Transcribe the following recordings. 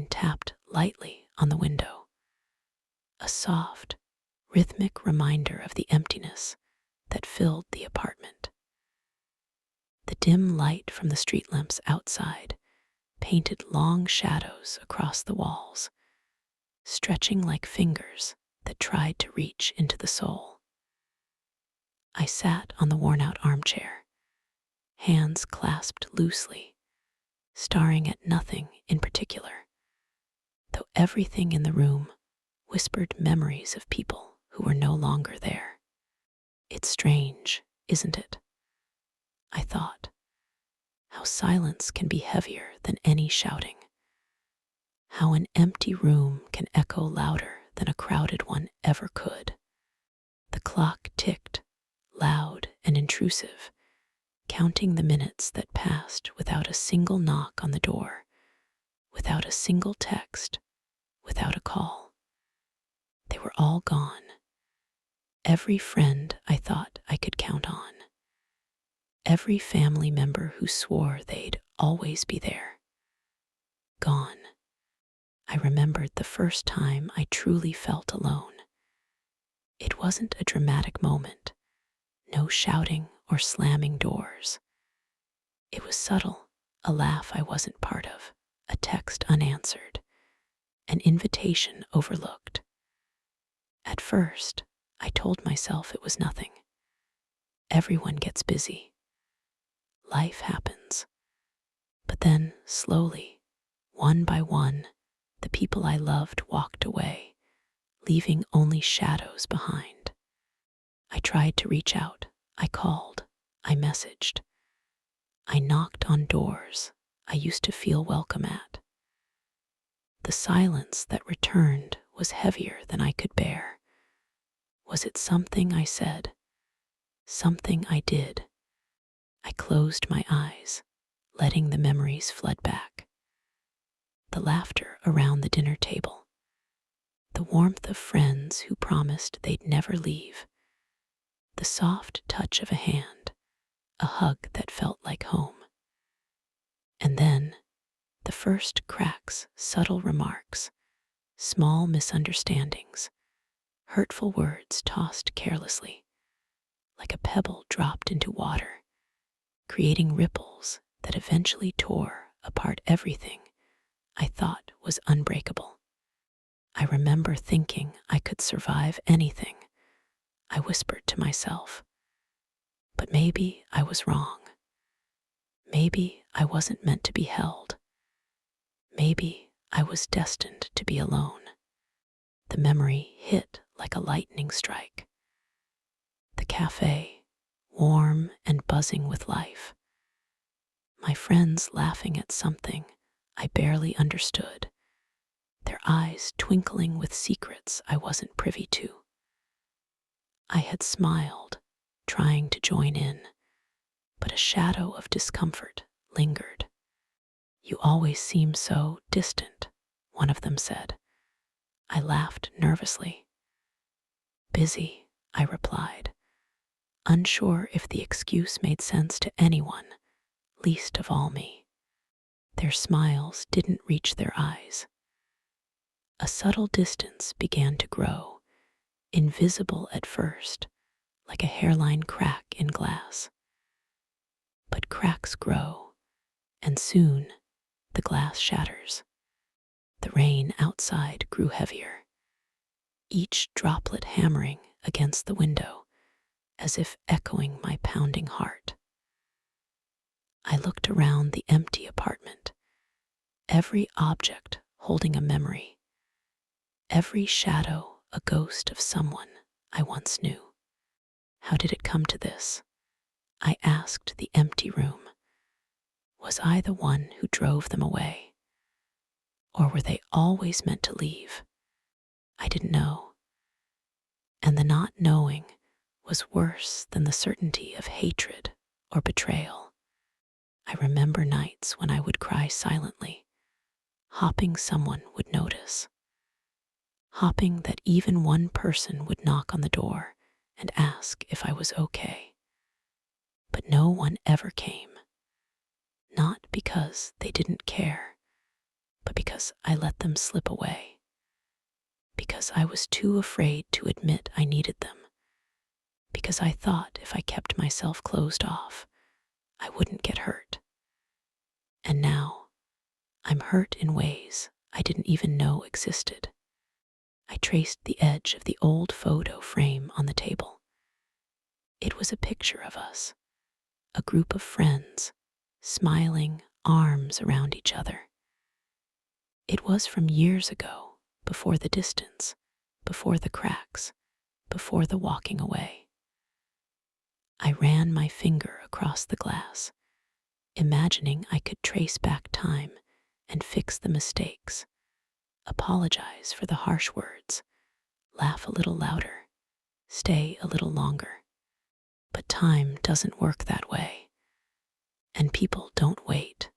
rain tapped lightly on the window, a soft, rhythmic reminder of the emptiness that filled the apartment. The dim light from the street lamps outside painted long shadows across the walls, stretching like fingers that tried to reach into the soul. I sat on the worn-out armchair, hands clasped loosely, staring at nothing in particular, though everything in the room whispered memories of people who were no longer there. It's strange, isn't it? I thought, how silence can be heavier than any shouting, how an empty room can echo louder than a crowded one ever could. The clock ticked, loud and intrusive, counting the minutes that passed without a single knock on the door, without a single text, without a call. They were all gone. Every friend I thought I could count on. Every family member who swore they'd always be there. Gone. I remembered the first time I truly felt alone. It wasn't a dramatic moment, no shouting or slamming doors. It was subtle, a laugh I wasn't part of, a text unanswered, an invitation overlooked. At first, I told myself it was nothing. Everyone gets busy. Life happens. But then, slowly, one by one, the people I loved walked away, leaving only shadows behind. I tried to reach out. I called. I messaged. I knocked on doors I used to feel welcome at. The silence that returned was heavier than I could bear. Was it something I said? Something I did? I closed my eyes, letting the memories flood back. The laughter around the dinner table, the warmth of friends who promised they'd never leave, the soft touch of a hand, a hug that felt like home. And then, the first cracks, subtle remarks, small misunderstandings, hurtful words tossed carelessly, like a pebble dropped into water, creating ripples that eventually tore apart everything I thought was unbreakable. I remember thinking I could survive anything, I whispered to myself. But maybe I was wrong. Maybe I wasn't meant to be held. Maybe I was destined to be alone. The memory hit like a lightning strike. The cafe, warm and buzzing with life. My friends laughing at something I barely understood, their eyes twinkling with secrets I wasn't privy to. I had smiled, trying to join in, but a shadow of discomfort lingered. "You always seem so distant," one of them said. I laughed nervously. "Busy," I replied, unsure if the excuse made sense to anyone, least of all me. Their smiles didn't reach their eyes. A subtle distance began to grow, invisible at first, like a hairline crack in glass. But cracks grow, and soon the glass shatters. The rain outside grew heavier, each droplet hammering against the window, as if echoing my pounding heart. I looked around the empty apartment, every object holding a memory, every shadow a ghost of someone I once knew. How did it come to this? I asked the empty room. Was I the one who drove them away? Or were they always meant to leave? I didn't know. And the not knowing was worse than the certainty of hatred or betrayal. I remember nights when I would cry silently, hoping someone would notice, hoping that even one person would knock on the door and ask if I was okay. But no one ever came, not because they didn't care, but because I let them slip away, because I was too afraid to admit I needed them, because I thought if I kept myself closed off, I wouldn't get hurt. And now, I'm hurt in ways I didn't even know existed. I traced the edge of the old photo frame on the table. It was a picture of us, a group of friends, smiling, arms around each other. It was from years ago, before the distance, before the cracks, before the walking away. I ran my finger across the glass, imagining I could trace back time and fix the mistakes, apologize for the harsh words, laugh a little louder, stay a little longer. But time doesn't work that way, and people don't wait.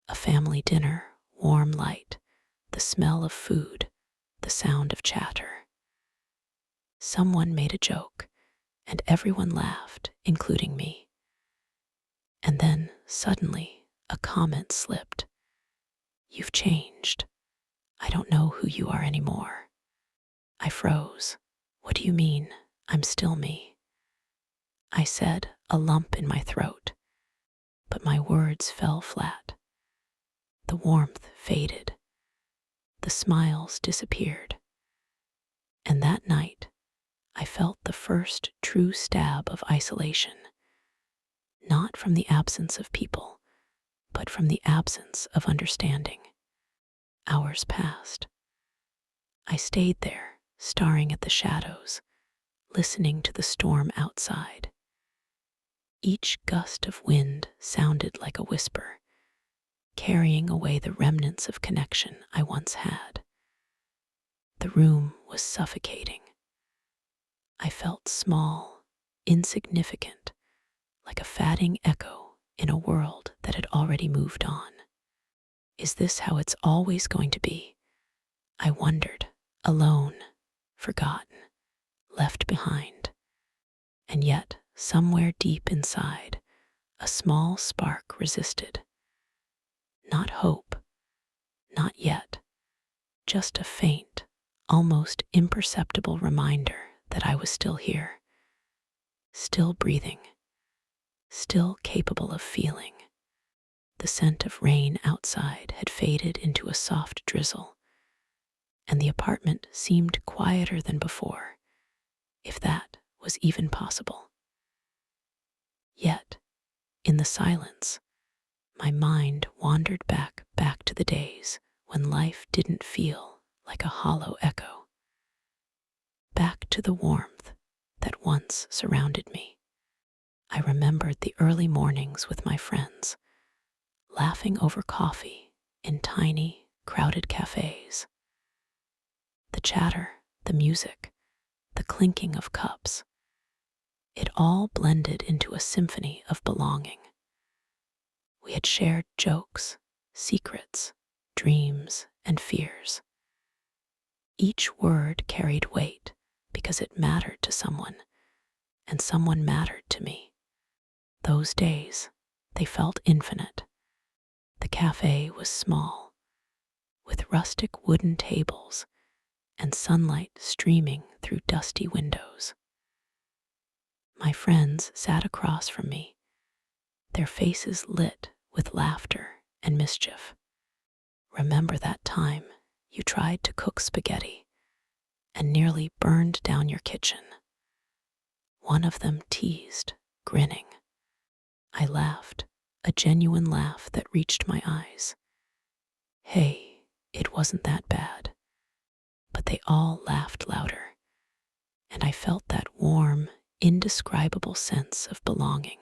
A family dinner, warm light, the smell of food, the sound of chatter. Someone made a joke, and everyone laughed, including me. And then, suddenly, a comment slipped. "You've changed. I don't know who you are anymore." I froze. "What do you mean? I'm still me." I said, a lump in my throat, but my words fell flat. The warmth faded. The smiles disappeared. And that night, I felt the first true stab of isolation, not from the absence of people, but from the absence of understanding. Hours passed. I stayed there, staring at the shadows, listening to the storm outside. Each gust of wind sounded like a whisper, carrying away the remnants of connection I once had. The room was suffocating. I felt small, insignificant, like a fading echo in a world that had already moved on. Is this how it's always going to be? I wondered, alone, forgotten, left behind. And yet, somewhere deep inside, a small spark resisted. Not hope, not yet, just a faint, almost imperceptible reminder that I was still here, still breathing, still capable of feeling. The scent of rain outside had faded into a soft drizzle, and the apartment seemed quieter than before, if that was even possible. Yet, in the silence, my mind wandered back to the days when life didn't feel like a hollow echo, back to the warmth that once surrounded me. I remembered the early mornings with my friends, laughing over coffee in tiny, crowded cafes. The chatter, the music, the clinking of cups, it all blended into a symphony of belonging. We had shared jokes, secrets, dreams, and fears. Each word carried weight because it mattered to someone, and someone mattered to me. Those days, they felt infinite. The cafe was small, with rustic wooden tables and sunlight streaming through dusty windows. My friends sat across from me, their faces lit with laughter and mischief. "Remember that time you tried to cook spaghetti and nearly burned down your kitchen?" One of them teased, grinning. I laughed, a genuine laugh that reached my eyes. Hey, it wasn't that bad. But they all laughed louder, and I felt that warm, indescribable sense of belonging.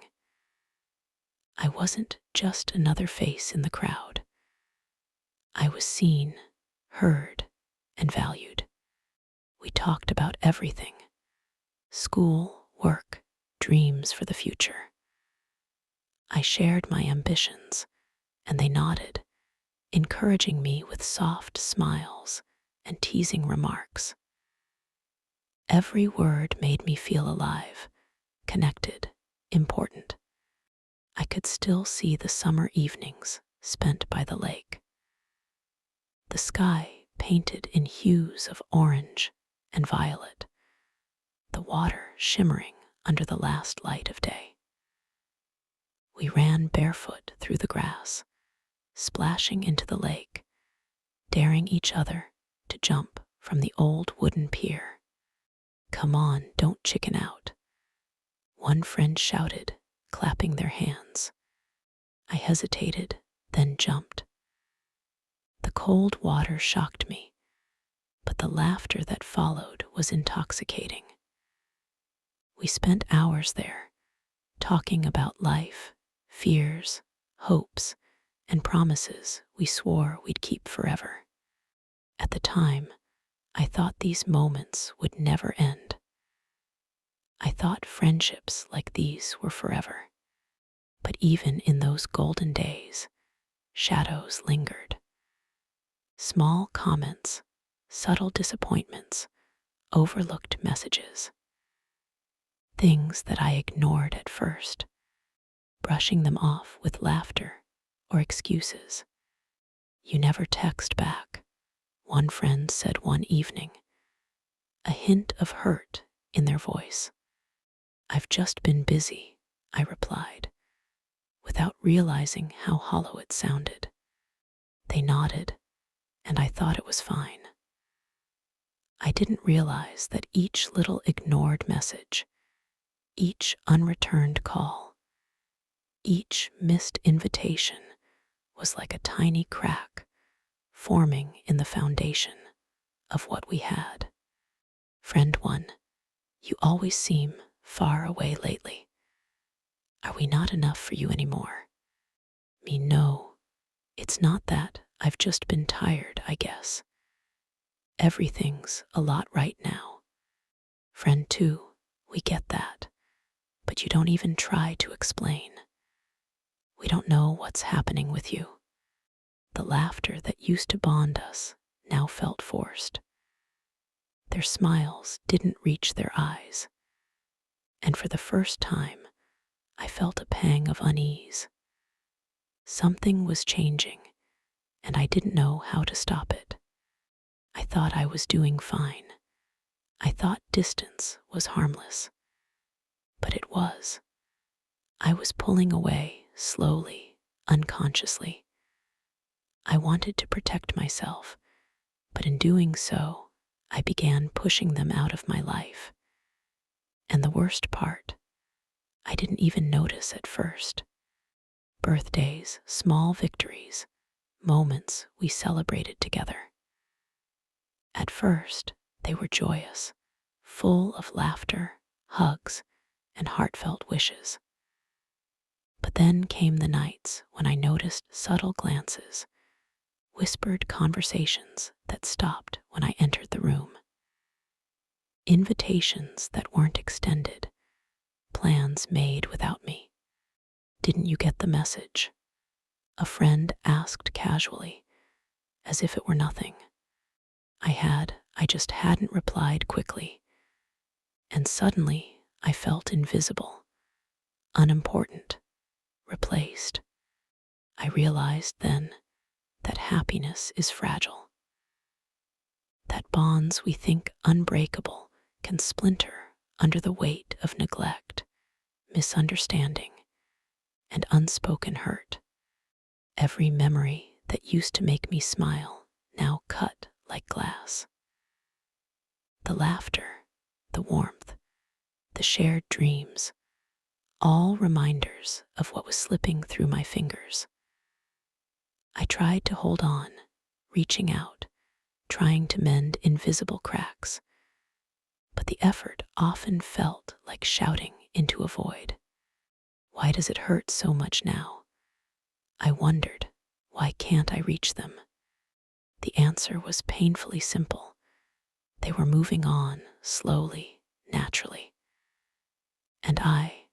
I wasn't just another face in the crowd. I was seen, heard, and valued. We talked about everything: school, work, dreams for the future. I shared my ambitions, and they nodded, encouraging me with soft smiles and teasing remarks. Every word made me feel alive, connected, important. I could still see the summer evenings spent by the lake. the sky painted in hues of orange and violet, the water shimmering under the last light of day. We ran barefoot through the grass, splashing into the lake, daring each other to jump from the old wooden pier. "Come on, don't chicken out," one friend shouted, clapping their hands. I hesitated, then jumped. The cold water shocked me, but the laughter that followed was intoxicating. We spent hours there, talking about life, fears, hopes, and promises we swore we'd keep forever. At the time, I thought these moments would never end. I thought friendships like these were forever. But even in those golden days, shadows lingered. Small comments, subtle disappointments, overlooked messages. Things that I ignored at first, brushing them off with laughter or excuses. "You never text back," one friend said one evening, a hint of hurt in their voice. "I've just been busy," I replied, without realizing how hollow it sounded. They nodded, and I thought it was fine. I didn't realize that each little ignored message, each unreturned call, each missed invitation was like a tiny crack forming in the foundation of what we had. "Friend one, you always seem far away lately. Are we not enough for you anymore?" Me, "No, it's not that. I've just been tired, I guess. Everything's a lot right now." "Friend two, we get that, but you don't even try to explain. We don't know what's happening with you." The laughter that used to bond us now felt forced. Their smiles didn't reach their eyes, and for the first time, I felt a pang of unease. Something was changing, and I didn't know how to stop it. I thought I was doing fine. I thought distance was harmless. But it was. I was pulling away slowly, unconsciously. I wanted to protect myself, but in doing so, I began pushing them out of my life. And the worst part, I didn't even notice at first. Birthdays, small victories, moments we celebrated together. At first, they were joyous, full of laughter, hugs, and heartfelt wishes. But then came the nights when I noticed subtle glances, whispered conversations that stopped when I entered the room. Invitations that weren't extended, plans made without me. "Didn't you get the message?" a friend asked casually, as if it were nothing. I just hadn't replied quickly. And suddenly I felt invisible, unimportant, replaced. I realized then that happiness is fragile, that bonds we think unbreakable can splinter under the weight of neglect, misunderstanding, and unspoken hurt. Every memory that used to make me smile now cut like glass. The laughter, the warmth, the shared dreams, all reminders of what was slipping through my fingers. I tried to hold on, reaching out, trying to mend invisible cracks, but the effort often felt like shouting into a void. Why does it hurt so much now? I wondered, why can't I reach them? The answer was painfully simple. They were moving on, slowly, naturally. And I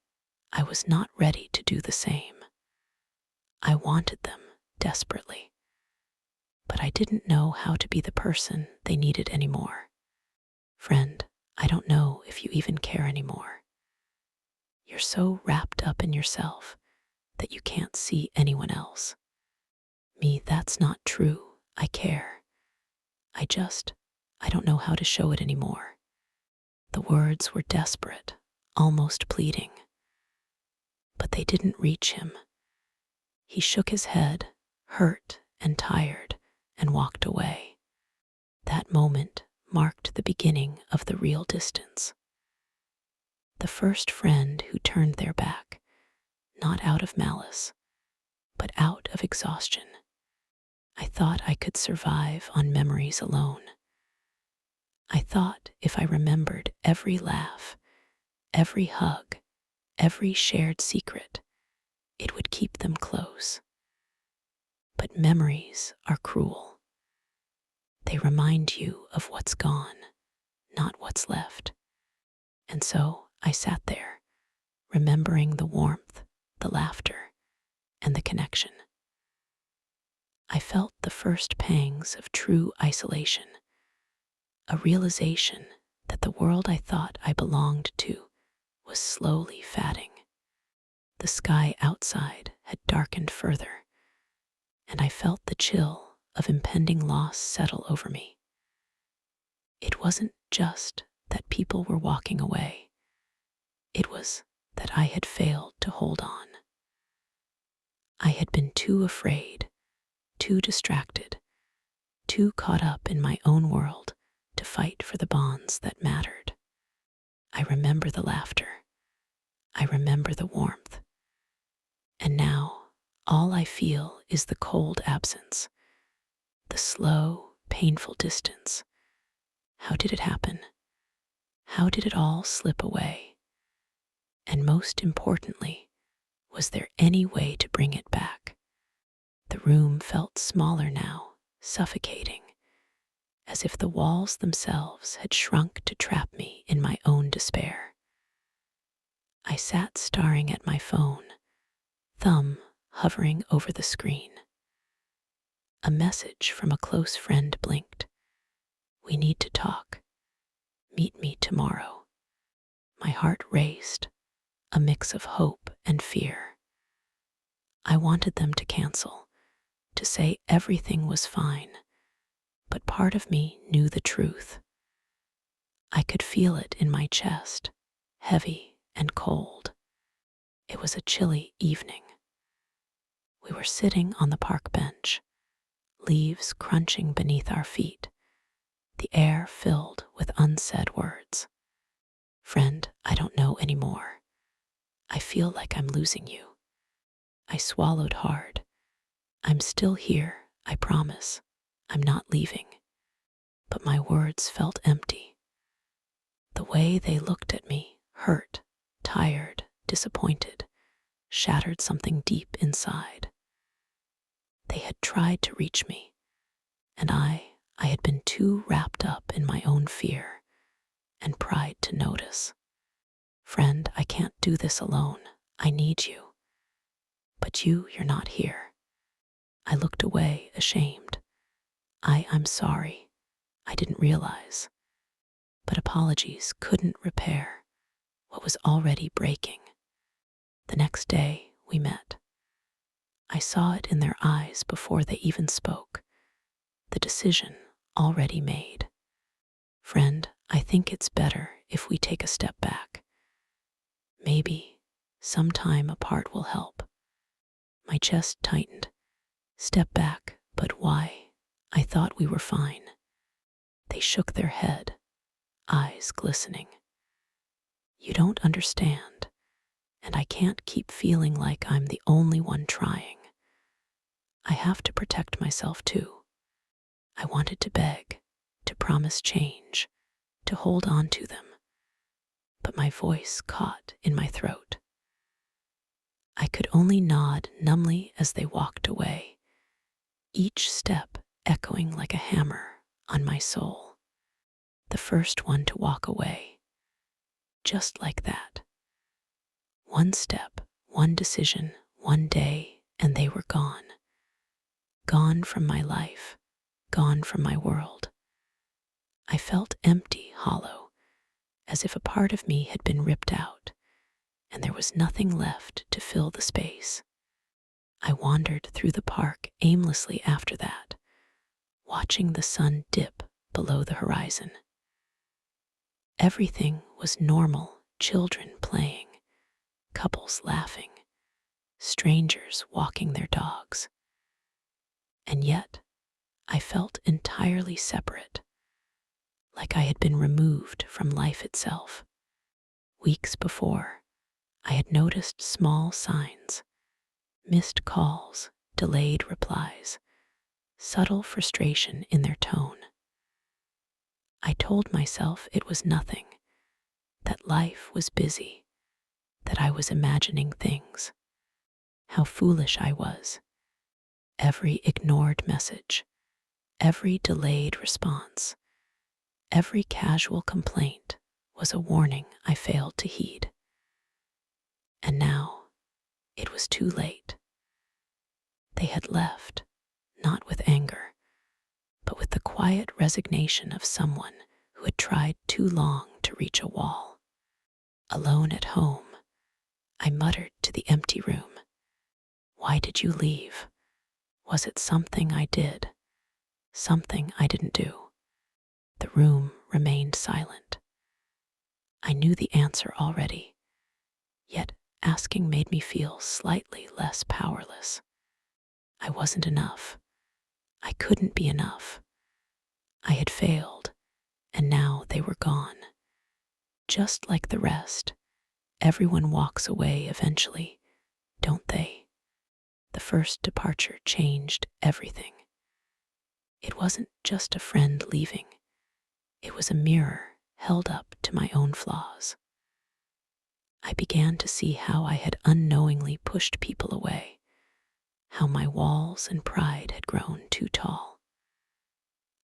was not ready to do the same. I wanted them desperately, but I didn't know how to be the person they needed anymore. "Friend, I don't know if you even care anymore. You're so wrapped up in yourself that you can't see anyone else." Me, "That's not true. I care. I don't know how to show it anymore." The words were desperate, almost pleading. But they didn't reach him. He shook his head, hurt and tired, and walked away. That moment marked the beginning of the real distance. The first friend who turned their back, not out of malice, but out of exhaustion. I thought I could survive on memories alone. I thought if I remembered every laugh, every hug, every shared secret, it would keep them close. But memories are cruel. They remind you of what's gone, not what's left. And so I sat there, remembering the warmth, the laughter, and the connection. I felt the first pangs of true isolation, a realization that the world I thought I belonged to was slowly fading. The sky outside had darkened further, and I felt the chill of impending loss settle over me. It wasn't just that people were walking away. It was that I had failed to hold on. I had been too afraid, too distracted, too caught up in my own world to fight for the bonds that mattered. I remember the laughter. I remember the warmth. And now, all I feel is the cold absence, the slow, painful distance. How did it happen? How did it all slip away? And most importantly, was there any way to bring it back? The room felt smaller now, suffocating, as if the walls themselves had shrunk to trap me in my own despair. I sat staring at my phone, thumb hovering over the screen. A message from a close friend blinked. "We need to talk. Meet me tomorrow." My heart raced, a mix of hope and fear. I wanted them to cancel, to say everything was fine, but part of me knew the truth. I could feel it in my chest, heavy and cold. It was a chilly evening. We were sitting on the park bench, leaves crunching beneath our feet, the air filled with unsaid words. "Friend, I don't know anymore. I feel like I'm losing you." I swallowed hard. "I'm still here, I promise. I'm not leaving." But my words felt empty. The way they looked at me, hurt, tired, disappointed, shattered something deep inside. They had tried to reach me, and I had been too wrapped up in my own fear and pride to notice. "Friend, I can't do this alone. I need you." "But you're not here." I looked away, ashamed. I'm sorry. I didn't realize." But apologies couldn't repair what was already breaking. The next day we met. I saw it in their eyes before they even spoke, the decision already made. "Friend, I think it's better if we take a step back. Maybe some time apart will help." My chest tightened. "Step back, but why? I thought we were fine." They shook their head, eyes glistening. "You don't understand, and I can't keep feeling like I'm the only one trying. I have to protect myself too." I wanted to beg, to promise change, to hold on to them, but my voice caught in my throat. I could only nod numbly as they walked away, each step echoing like a hammer on my soul. The first one to walk away, just like that. One step, one decision, one day, and they were gone. Gone from my life, gone from my world. I felt empty, hollow, as if a part of me had been ripped out, and there was nothing left to fill the space. I wandered through the park aimlessly after that, watching the sun dip below the horizon. Everything was normal: children playing, couples laughing, strangers walking their dogs. And yet, I felt entirely separate, like I had been removed from life itself. Weeks before, I had noticed small signs: missed calls, delayed replies, subtle frustration in their tone. I told myself it was nothing, that life was busy, that I was imagining things. How foolish I was. Every ignored message, every delayed response, every casual complaint was a warning I failed to heed. And now it was too late. They had left, not with anger, but with the quiet resignation of someone who had tried too long to reach a wall. Alone at home, I muttered to the empty room, "Why did you leave? Was it something I did? Something I didn't do?" The room remained silent. I knew the answer already, yet asking made me feel slightly less powerless. I wasn't enough. I couldn't be enough. I had failed, and now they were gone. Just like the rest, everyone walks away eventually, don't they? The first departure changed everything. It wasn't just a friend leaving. It was a mirror held up to my own flaws. I began to see how I had unknowingly pushed people away, how my walls and pride had grown too tall.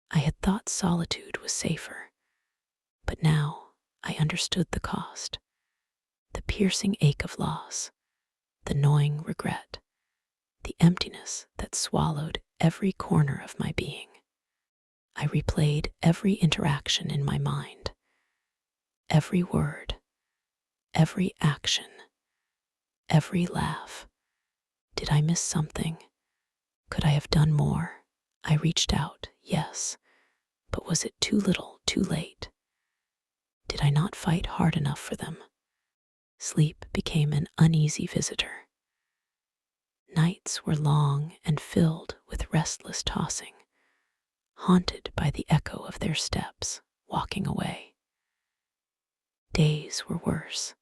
I had thought solitude was safer, but now I understood the cost: the piercing ache of loss, the gnawing regret, the emptiness that swallowed every corner of my being. I replayed every interaction in my mind, every word, every action, every laugh. Did I miss something? Could I have done more? I reached out, yes, but was it too little, too late? Did I not fight hard enough for them? Sleep became an uneasy visitor. Nights were long and filled with restless tossing, haunted by the echo of their steps walking away. Days were worse,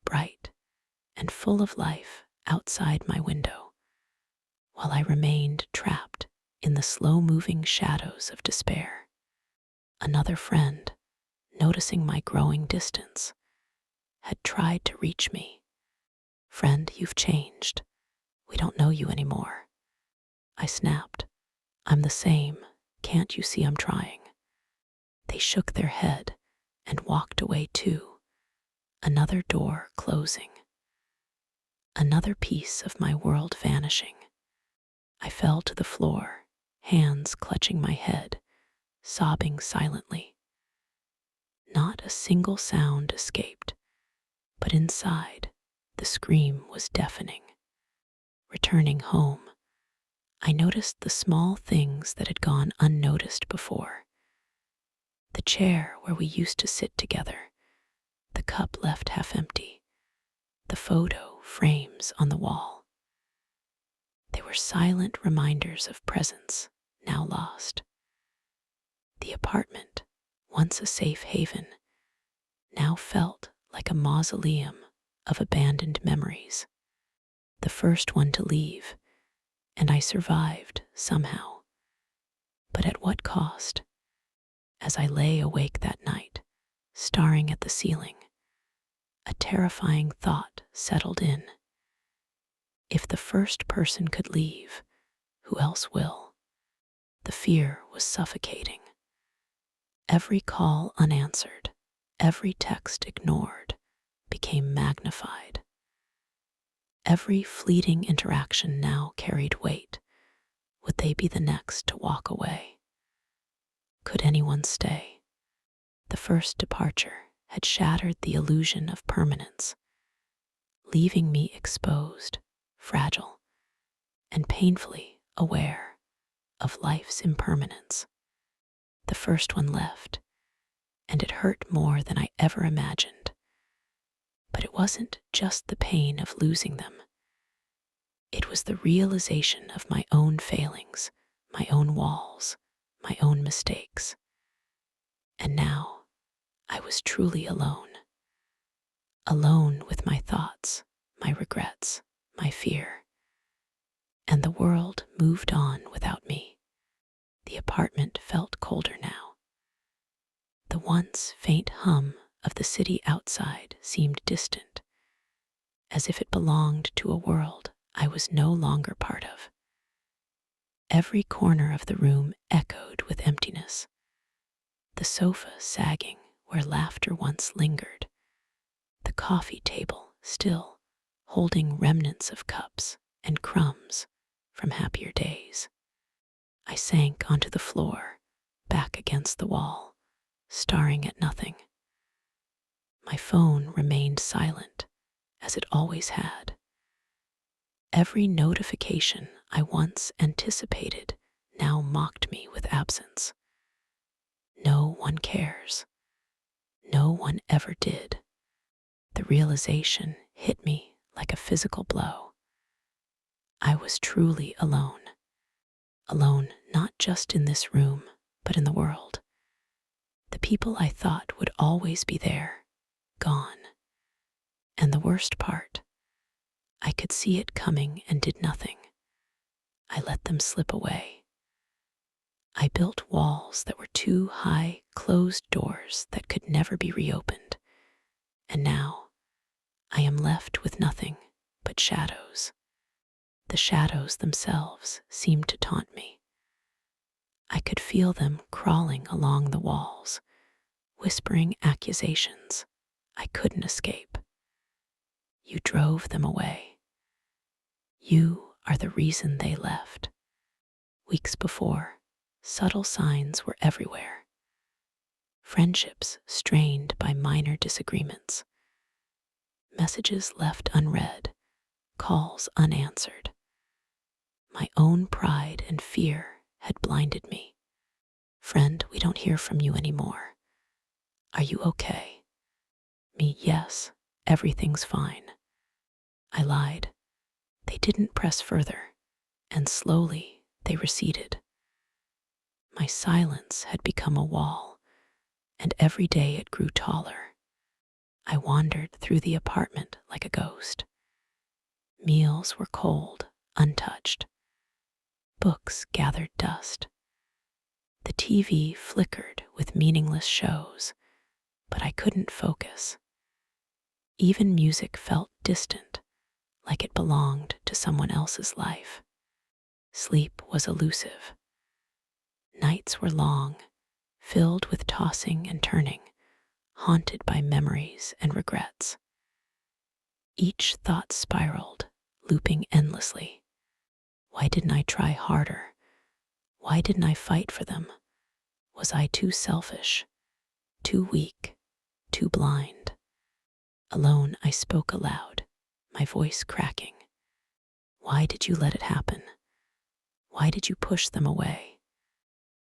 bright and full of life outside my window, while I remained trapped in the slow-moving shadows of despair. Another friend, noticing my growing distance, had tried to reach me. "Friend, you've changed. We don't know you anymore." I snapped, "I'm the same. Can't you see I'm trying?" They shook their head and walked away too, another door closing, another piece of my world vanishing. I fell to the floor, hands clutching my head, sobbing silently. Not a single sound escaped, but inside, the scream was deafening. Returning home, I noticed the small things that had gone unnoticed before. The chair where we used to sit together, the cup left half empty, the photo frames on the wall. They were silent reminders of presence now lost. The apartment, once a safe haven, now felt like a mausoleum of abandoned memories. The first one to leave, and I survived somehow. But at what cost? As I lay awake that night, staring at the ceiling, a terrifying thought settled in. If the first person could leave, who else will? The fear was suffocating. Every call unanswered, every text ignored, became magnified. Every fleeting interaction now carried weight. Would they be the next to walk away? Could anyone stay? The first departure had shattered the illusion of permanence, leaving me exposed, fragile, and painfully aware of life's impermanence. The the first one left, and it hurt more than I ever imagined. But it wasn't just the pain of losing them. It was the realization of my own failings, my own walls, my own mistakes. And now I was truly alone. Alone with my thoughts, my regrets, my fear. And the world moved on without me. The apartment felt colder now. The once faint hum of the city outside seemed distant, as if it belonged to a world I was no longer part of. Every corner of the room echoed with emptiness, the sofa sagging where laughter once lingered, the coffee table still holding remnants of cups and crumbs from happier days. I sank onto the floor, back against the wall, staring at nothing. My phone remained silent, as it always had. Every notification I once anticipated now mocked me with absence. No one cares. No one ever did. The realization hit me like a physical blow. I was truly alone. Alone not just in this room, but in the world. The people I thought would always be there, gone. And the worst part, I could see it coming and did nothing. I let them slip away. I built walls that were too high, closed doors that could never be reopened. And now I am left with nothing but shadows. The shadows themselves seemed to taunt me. I could feel them crawling along the walls, whispering accusations I couldn't escape. You drove them away. You are the reason they left. Weeks before, subtle signs were everywhere. Friendships strained by minor disagreements. Messages left unread, calls unanswered. My own pride and fear had blinded me. Friend, we don't hear from you anymore. Are you okay? Me, yes, everything's fine. I lied. They didn't press further, and slowly they receded. My silence had become a wall, and every day it grew taller. I wandered through the apartment like a ghost. Meals were cold, untouched. Books gathered dust. The TV flickered with meaningless shows, but I couldn't focus. Even music felt distant, like it belonged to someone else's life. Sleep was elusive. Nights were long, filled with tossing and turning, haunted by memories and regrets. Each thought spiraled, looping endlessly. Why didn't I try harder? Why didn't I fight for them? Was I too selfish, too weak, too blind? Alone, I spoke aloud, my voice cracking. Why did you let it happen? Why did you push them away?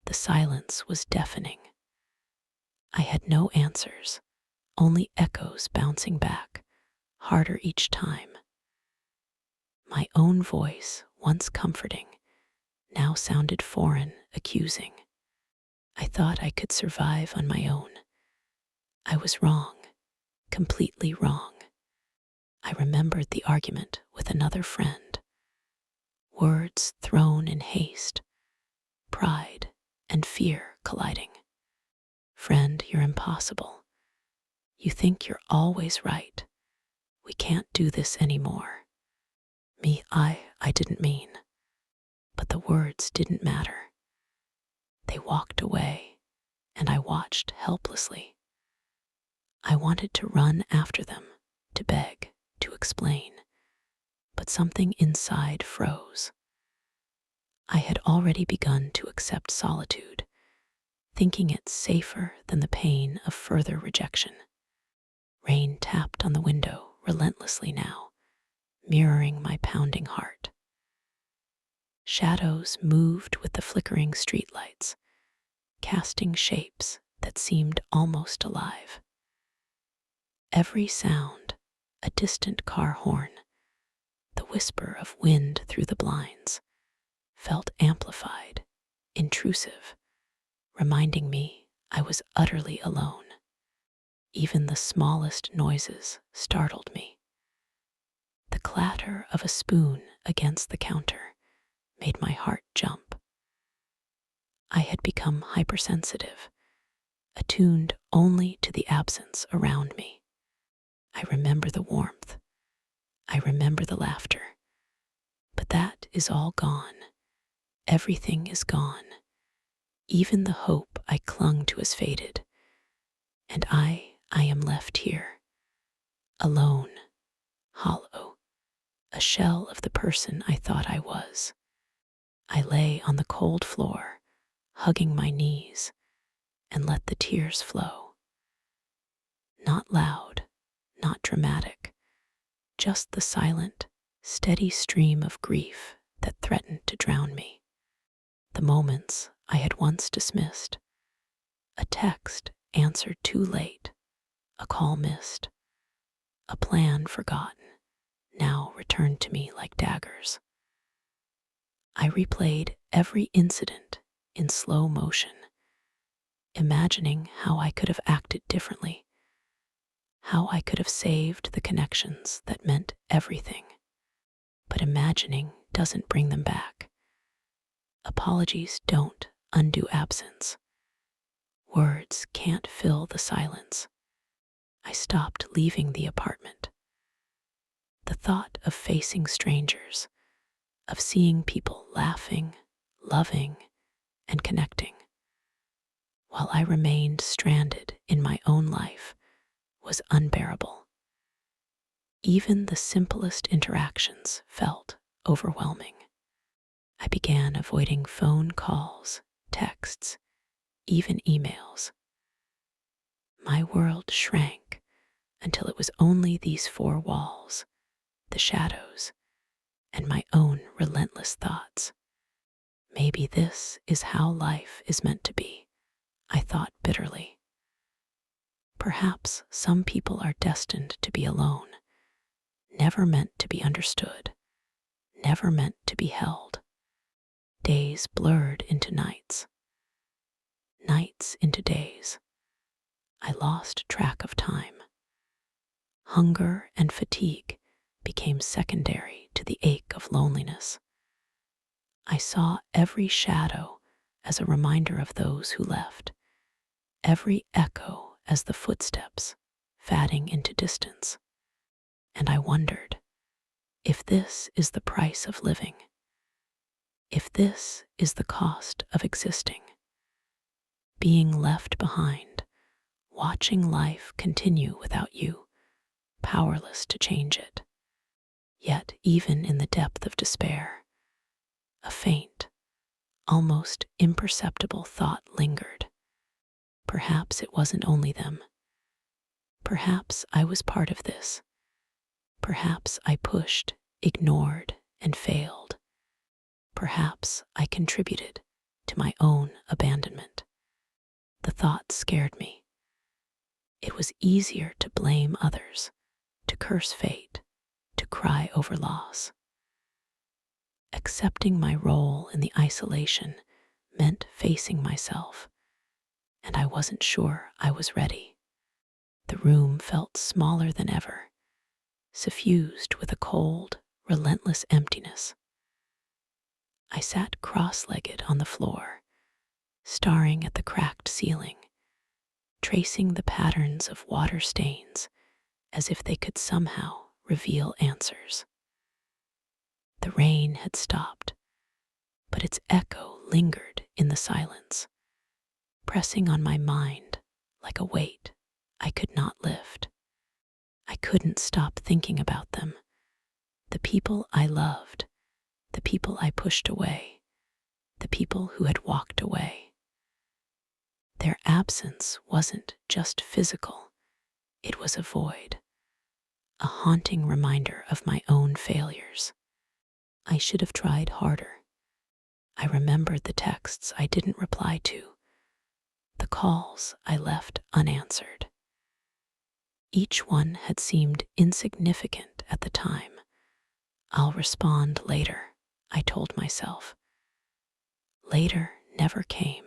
The silence was deafening. I had no answers, only echoes bouncing back, harder each time. My own voice, once comforting, now sounded foreign, accusing. I thought I could survive on my own. I was wrong, completely wrong. I remembered the argument with another friend. Words thrown in haste, pride and fear colliding. Friend, you're impossible. You think you're always right. We can't do this anymore. Me, I didn't mean. But the words didn't matter. They walked away, and I watched helplessly. I wanted to run after them, to beg, to explain, but something inside froze. I had already begun to accept solitude, thinking it safer than the pain of further rejection. Rain tapped on the window relentlessly now, mirroring my pounding heart. Shadows moved with the flickering streetlights, casting shapes that seemed almost alive. Every sound, a distant car horn, the whisper of wind through the blinds, felt amplified, intrusive, reminding me I was utterly alone. Even the smallest noises startled me. The clatter of a spoon against the counter made my heart jump. I had become hypersensitive, attuned only to the absence around me. I remember the warmth. I remember the laughter. But that is all gone. Everything is gone. Even the hope I clung to has faded. And I am left here, alone, hollow, a shell of the person I thought I was. I lay on the cold floor, hugging my knees, and let the tears flow. Not loud, not dramatic, just the silent, steady stream of grief that threatened to drown me. The moments I had once dismissed, a text answered too late, a call missed, a plan forgotten, now returned to me like daggers. I replayed every incident in slow motion, imagining how I could have acted differently, how I could have saved the connections that meant everything. But imagining doesn't bring them back. Apologies don't undo absence. Words can't fill the silence. I stopped leaving the apartment. The thought of facing strangers, of seeing people laughing, loving, and connecting, while I remained stranded in my own life, was unbearable. Even the simplest interactions felt overwhelming. I began avoiding phone calls, texts, even emails. My world shrank until it was only these four walls, the shadows, and my own relentless thoughts. Maybe this is how life is meant to be, I thought bitterly. Perhaps some people are destined to be alone, never meant to be understood, never meant to be held. Days blurred into nights, nights into days. I lost track of time. Hunger and fatigue became secondary to the ache of loneliness. I saw every shadow as a reminder of those who left, every echo as the footsteps fading into distance. And I wondered if this is the price of living, if this is the cost of existing, being left behind, watching life continue without you, powerless to change it. Yet even in the depth of despair, a faint, almost imperceptible thought lingered. Perhaps it wasn't only them. Perhaps I was part of this. Perhaps I pushed, ignored, and failed. Perhaps I contributed to my own abandonment. The thought scared me. It was easier to blame others, to curse fate, to cry over loss. Accepting my role in the isolation meant facing myself, and I wasn't sure I was ready. The room felt smaller than ever, suffused with a cold, relentless emptiness. I sat cross-legged on the floor, staring at the cracked ceiling, tracing the patterns of water stains as if they could somehow reveal answers. The rain had stopped, but its echo lingered in the silence, pressing on my mind like a weight I could not lift. I couldn't stop thinking about them, the people I loved, the people I pushed away, the people who had walked away. Their absence wasn't just physical, it was a void, a haunting reminder of my own failures. I should have tried harder. I remembered the texts I didn't reply to, calls I left unanswered. Each one had seemed insignificant at the time. I'll respond later, I told myself. Later never came,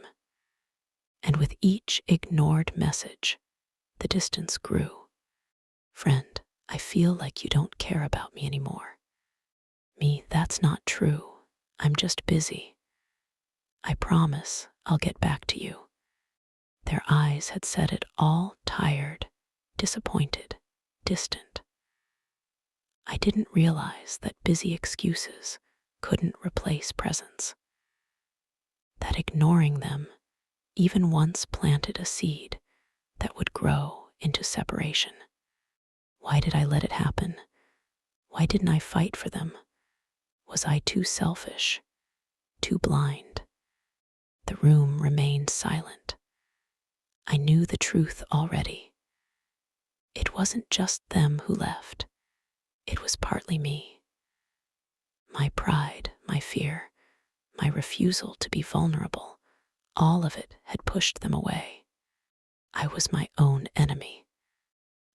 and with each ignored message, the distance grew. Friend, I feel like you don't care about me anymore. Me, that's not true. I'm just busy. I promise I'll get back to you. Their eyes had said it all, tired, disappointed, distant. I didn't realize that busy excuses couldn't replace presence. That ignoring them even once planted a seed that would grow into separation. Why did I let it happen? Why didn't I fight for them? Was I too selfish? Too blind? The room remained silent. I knew the truth already. It wasn't just them who left. It was partly me. My pride, my fear, my refusal to be vulnerable, all of it had pushed them away. I was my own enemy.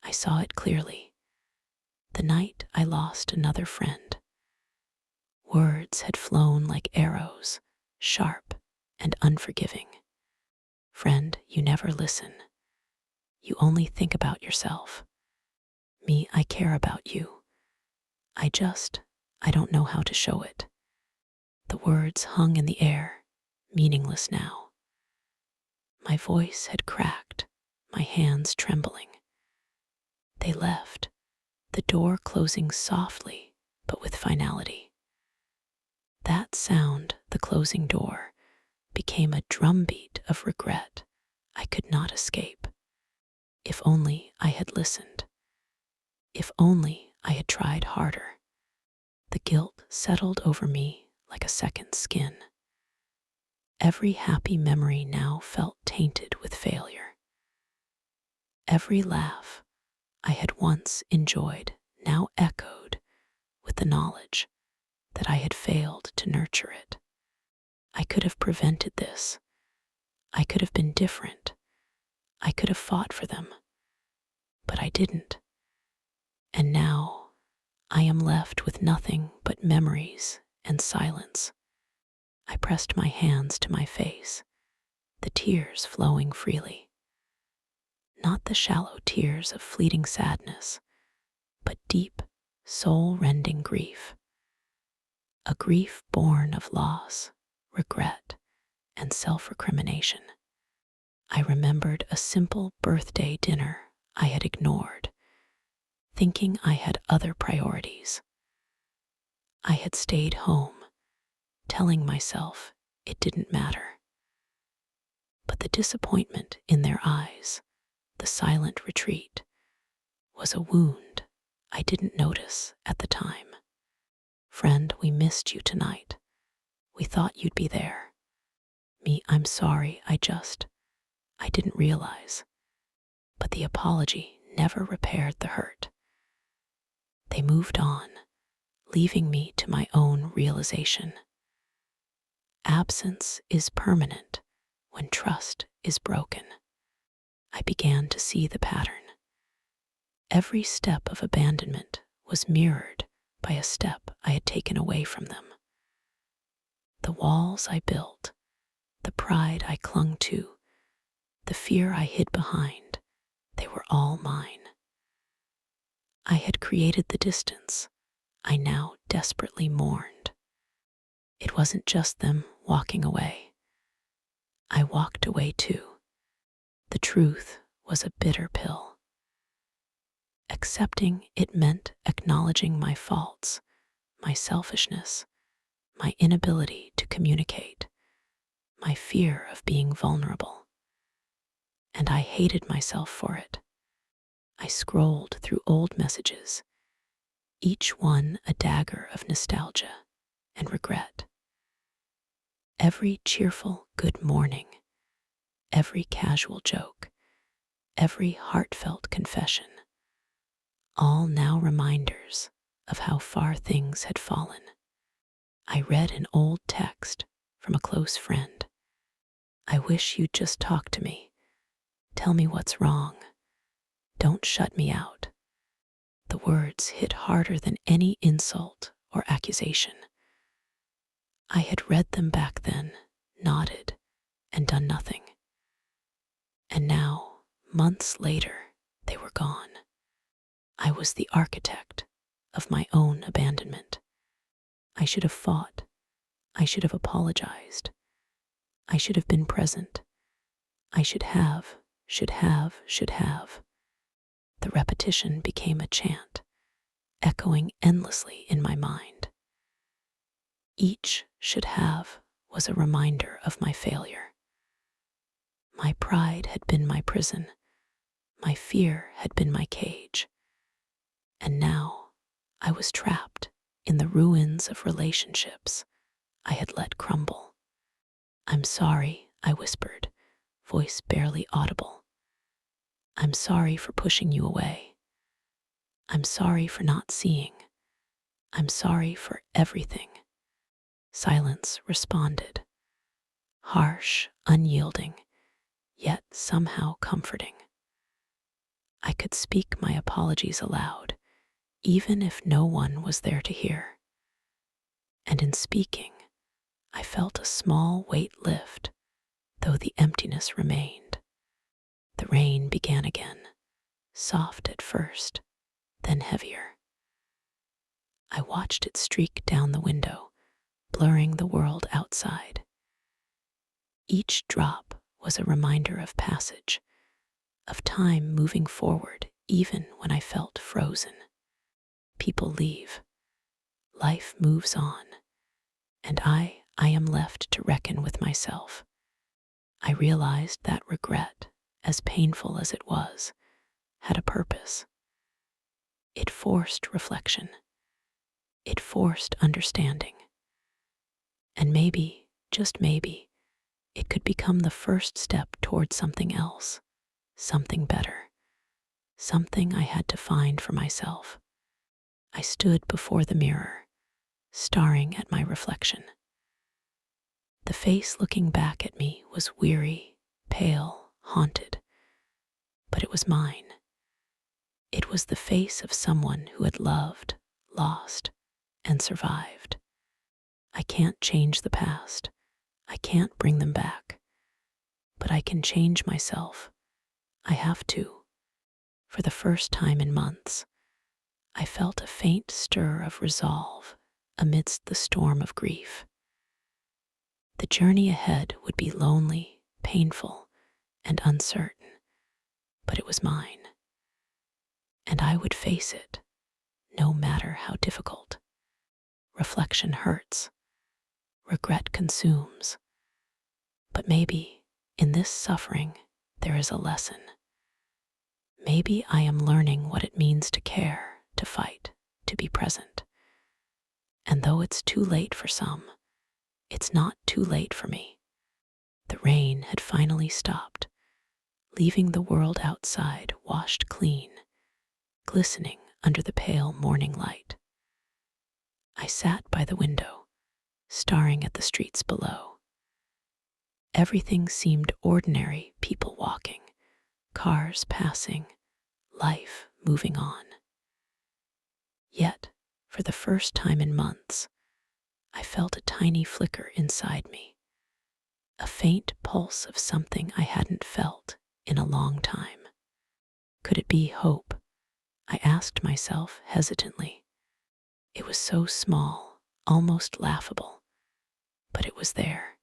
I saw it clearly. The night I lost another friend. Words had flown like arrows, sharp and unforgiving. Friend, you never listen. You only think about yourself. Me, I care about you. I don't know how to show it. The words hung in the air, meaningless now. My voice had cracked, my hands trembling. They left, the door closing softly, but with finality. That sound, the closing door, became a drumbeat of regret I could not escape. If only I had listened. If only I had tried harder. The guilt settled over me like a second skin. Every happy memory now felt tainted with failure. Every laugh I had once enjoyed now echoed with the knowledge that I had failed to nurture it. I could have prevented this. I could have been different. I could have fought for them. But I didn't. And now I am left with nothing but memories and silence. I pressed my hands to my face, the tears flowing freely. Not the shallow tears of fleeting sadness, but deep, soul-rending grief. A grief born of loss, regret, and self-recrimination. I remembered a simple birthday dinner I had ignored, thinking I had other priorities. I had stayed home, telling myself it didn't matter. But the disappointment in their eyes, the silent retreat, was a wound I didn't notice at the time. Friend, we missed you tonight. We thought you'd be there. Me, I'm sorry, I didn't realize. But the apology never repaired the hurt. They moved on, leaving me to my own realization. Absence is permanent when trust is broken. I began to see the pattern. Every step of abandonment was mirrored by a step I had taken away from them. The walls I built, the pride I clung to, the fear I hid behind, they were all mine. I had created the distance I now desperately mourned. It wasn't just them walking away. I walked away too. The truth was a bitter pill. Accepting it meant acknowledging my faults, my selfishness, my inability to communicate, my fear of being vulnerable. And I hated myself for it. I scrolled through old messages, each one a dagger of nostalgia and regret. Every cheerful good morning, every casual joke, every heartfelt confession, all now reminders of how far things had fallen. I read an old text from a close friend. I wish you'd just talk to me. Tell me what's wrong. Don't shut me out. The words hit harder than any insult or accusation. I had read them back then, nodded, and done nothing. And now, months later, they were gone. I was the architect of my own abandonment. I should have fought. I should have apologized. I should have been present. I should have. The repetition became a chant, echoing endlessly in my mind. Each should have was a reminder of my failure. My pride had been my prison. My fear had been my cage. And now I was trapped in the ruins of relationships I had let crumble. I'm sorry, I whispered, voice barely audible. I'm sorry for pushing you away. I'm sorry for not seeing. I'm sorry for everything. Silence responded, harsh, unyielding, yet somehow comforting. I could speak my apologies aloud, even if no one was there to hear. And in speaking, I felt a small weight lift, though the emptiness remained. The rain began again, soft at first, then heavier. I watched it streak down the window, blurring the world outside. Each drop was a reminder of passage, of time moving forward even when I felt frozen. People leave. Life moves on. And I am left to reckon with myself. I realized that regret, as painful as it was, had a purpose. It forced reflection. It forced understanding. And maybe, just maybe, it could become the first step toward something else, something better, something I had to find for myself. I stood before the mirror, staring at my reflection. The face looking back at me was weary, pale, haunted, but it was mine. It was the face of someone who had loved, lost, and survived. I can't change the past. I can't bring them back. But I can change myself. I have to. For the first time in months, I felt a faint stir of resolve amidst the storm of grief. The journey ahead would be lonely, painful, and uncertain, but it was mine. And I would face it, no matter how difficult. Reflection hurts. Regret consumes. But maybe, in this suffering, there is a lesson. Maybe I am learning what it means to care, to fight, to be present. And though it's too late for some, it's not too late for me. The rain had finally stopped, leaving the world outside washed clean, glistening under the pale morning light. I sat by the window, staring at the streets below. Everything seemed ordinary, people walking, cars passing, life moving on. Yet, for the first time in months, I felt a tiny flicker inside me, a faint pulse of something I hadn't felt in a long time. Could it be hope? I asked myself hesitantly. It was so small, almost laughable, but it was there.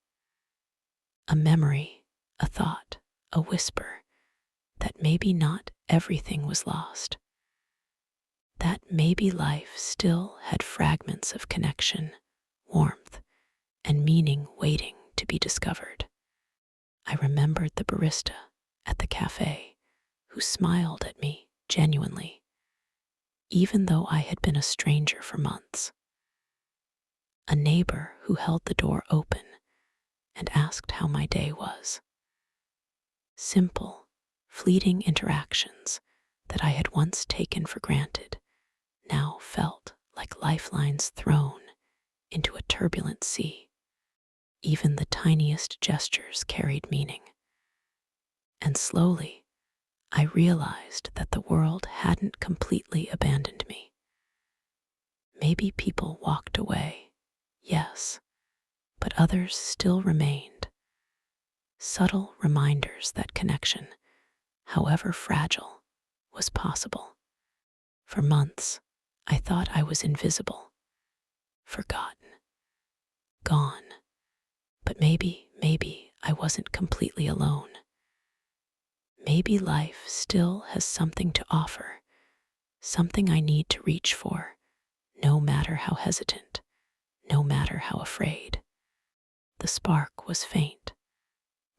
A memory, a thought, a whisper, that maybe not everything was lost. That maybe life still had fragments of connection, warmth, and meaning waiting to be discovered. I remembered the barista at the cafe who smiled at me genuinely, even though I had been a stranger for months. A neighbor who held the door open and asked how my day was. Simple, fleeting interactions that I had once taken for granted now felt like lifelines thrown into a turbulent sea. Even the tiniest gestures carried meaning. And slowly, I realized that the world hadn't completely abandoned me. Maybe people walked away, yes, but others still remained. Subtle reminders that connection, however fragile, was possible. For months, I thought I was invisible, forgotten, gone. But maybe I wasn't completely alone. Maybe life still has something to offer, something I need to reach for, no matter how hesitant, no matter how afraid. The spark was faint,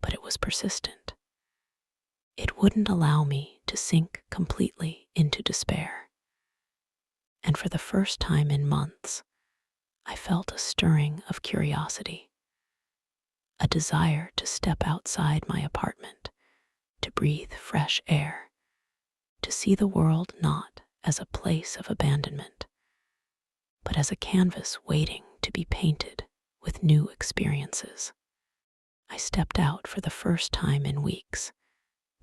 but it was persistent. It wouldn't allow me to sink completely into despair. And for the first time in months, I felt a stirring of curiosity, a desire to step outside my apartment, to breathe fresh air, to see the world not as a place of abandonment, but as a canvas waiting to be painted with new experiences. I stepped out for the first time in weeks,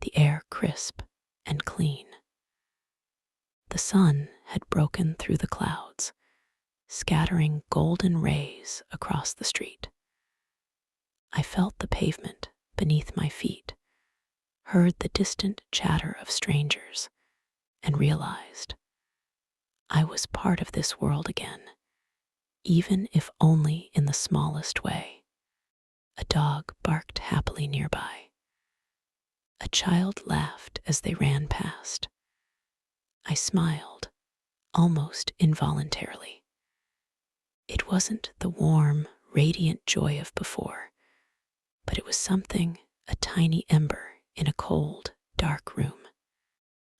the air crisp and clean. The sun had broken through the clouds, scattering golden rays across the street. I felt the pavement beneath my feet, heard the distant chatter of strangers, and realized I was part of this world again, even if only in the smallest way. A dog barked happily nearby. A child laughed as they ran past. I smiled, almost involuntarily. It wasn't the warm, radiant joy of before, but it was something, a tiny ember in a cold, dark room.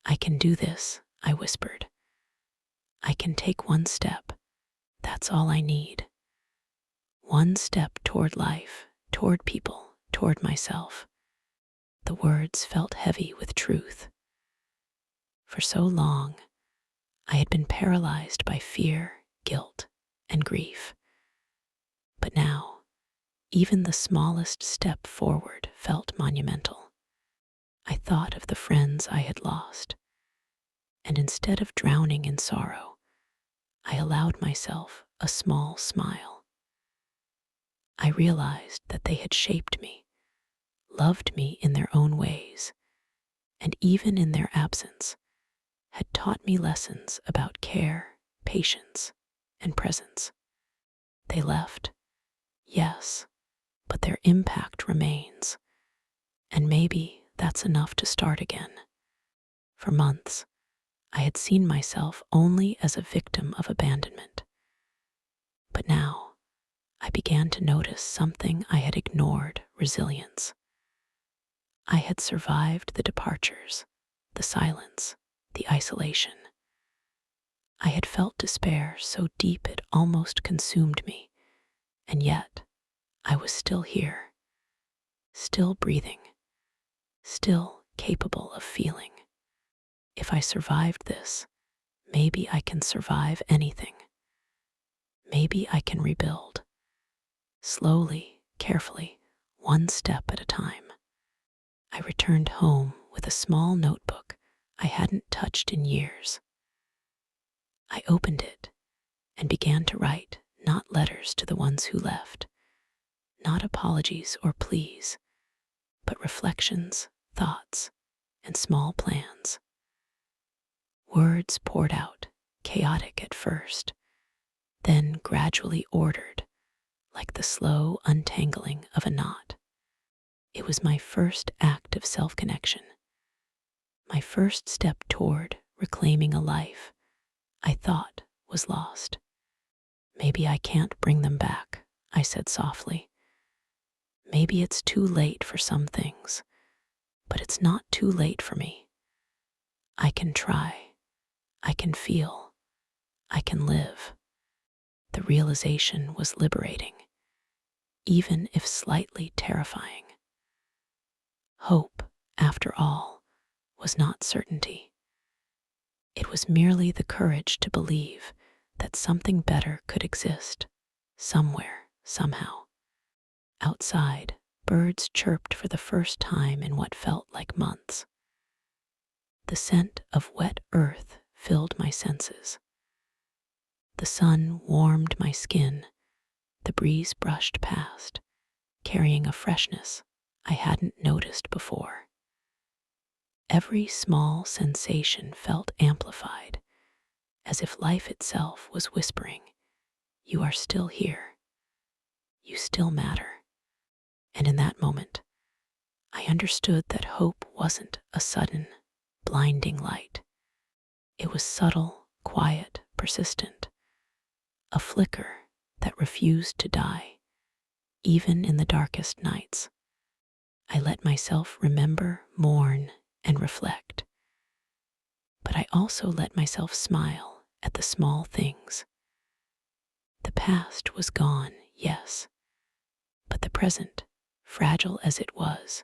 I can do this, I whispered. I can take one step. That's all I need. One step toward life, toward people, toward myself. The words felt heavy with truth. For so long, I had been paralyzed by fear, guilt, and grief. But now, even the smallest step forward felt monumental. I thought of the friends I had lost, and instead of drowning in sorrow, I allowed myself a small smile. I realized that they had shaped me, loved me in their own ways, and even in their absence, had taught me lessons about care, patience, and presence. They left, yes, but their impact remains, and maybe that's enough to start again. For months, I had seen myself only as a victim of abandonment. But now, I began to notice something I had ignored: resilience. I had survived the departures, the silence, the isolation. I had felt despair so deep it almost consumed me, and yet I was still here, still breathing, still capable of feeling. If I survived this, maybe I can survive anything. Maybe I can rebuild. Slowly, carefully, one step at a time. I returned home with a small notebook I hadn't touched in years. I opened it and began to write, not letters to the ones who left, not apologies or pleas, but reflections, thoughts, and small plans. Words poured out, chaotic at first, then gradually ordered, like the slow untangling of a knot. It was my first act of self-connection, my first step toward reclaiming a life I thought was lost. Maybe I can't bring them back, I said softly. Maybe it's too late for some things, but it's not too late for me. I can try, I can feel, I can live. The realization was liberating, even if slightly terrifying. Hope, after all, was not certainty. It was merely the courage to believe that something better could exist, somewhere, somehow. Outside, birds chirped for the first time in what felt like months. The scent of wet earth filled my senses. The sun warmed my skin. The breeze brushed past, carrying a freshness I hadn't noticed before. Every small sensation felt amplified, as if life itself was whispering, "You are still here. You still matter." And in that moment, I understood that hope wasn't a sudden, blinding light. It was subtle, quiet, persistent, a flicker that refused to die, even in the darkest nights. I let myself remember, mourn, and reflect. But I also let myself smile at the small things. The past was gone, yes, but the present, fragile as it was,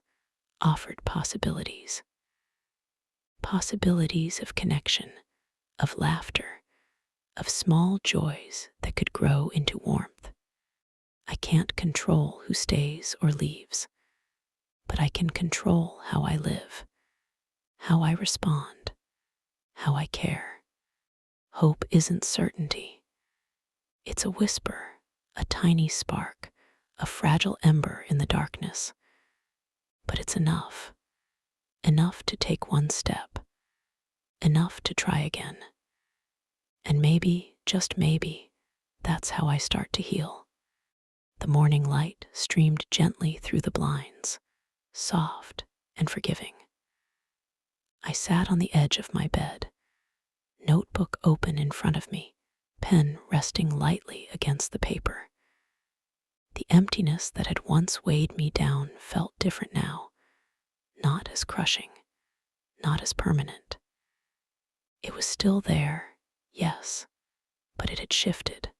offered possibilities. Possibilities of connection, of laughter, of small joys that could grow into warmth. I can't control who stays or leaves, but I can control how I live, how I respond, how I care. Hope isn't certainty. It's a whisper, a tiny spark, a fragile ember in the darkness. But it's enough. Enough to take one step. Enough to try again. And maybe, just maybe, that's how I start to heal. The morning light streamed gently through the blinds, soft and forgiving. I sat on the edge of my bed, notebook open in front of me, pen resting lightly against the paper. The emptiness that had once weighed me down felt different now, not as crushing, not as permanent. It was still there, yes, but it had shifted.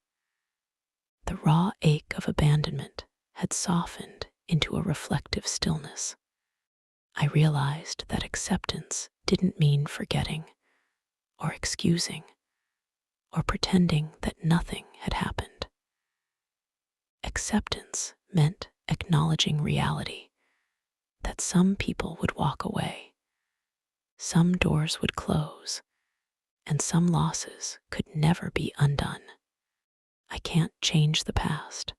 The raw ache of abandonment had softened into a reflective stillness. I realized that acceptance didn't mean forgetting, or excusing, or pretending that nothing had happened. Acceptance meant acknowledging reality, that some people would walk away, some doors would close, and some losses could never be undone. I can't change the past.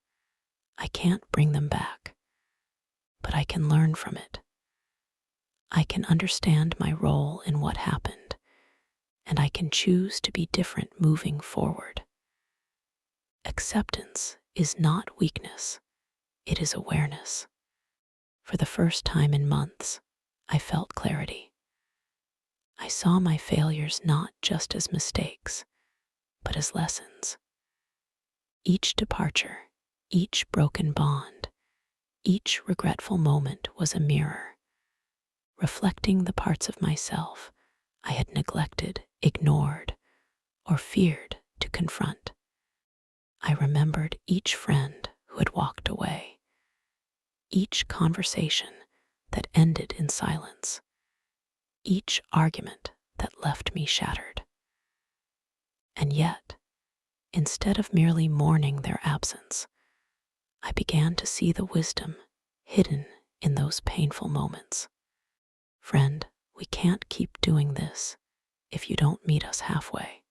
I can't bring them back, but I can learn from it. I can understand my role in what happened, and I can choose to be different moving forward. Acceptance is not weakness, it is awareness. For the first time in months, I felt clarity. I saw my failures not just as mistakes, but as lessons. Each departure, each broken bond, each regretful moment was a mirror, reflecting the parts of myself I had neglected, ignored, or feared to confront. I remembered each friend who had walked away, each conversation that ended in silence, each argument that left me shattered. And yet, instead of merely mourning their absence, I began to see the wisdom hidden in those painful moments. Friend, we can't keep doing this if you don't meet us halfway.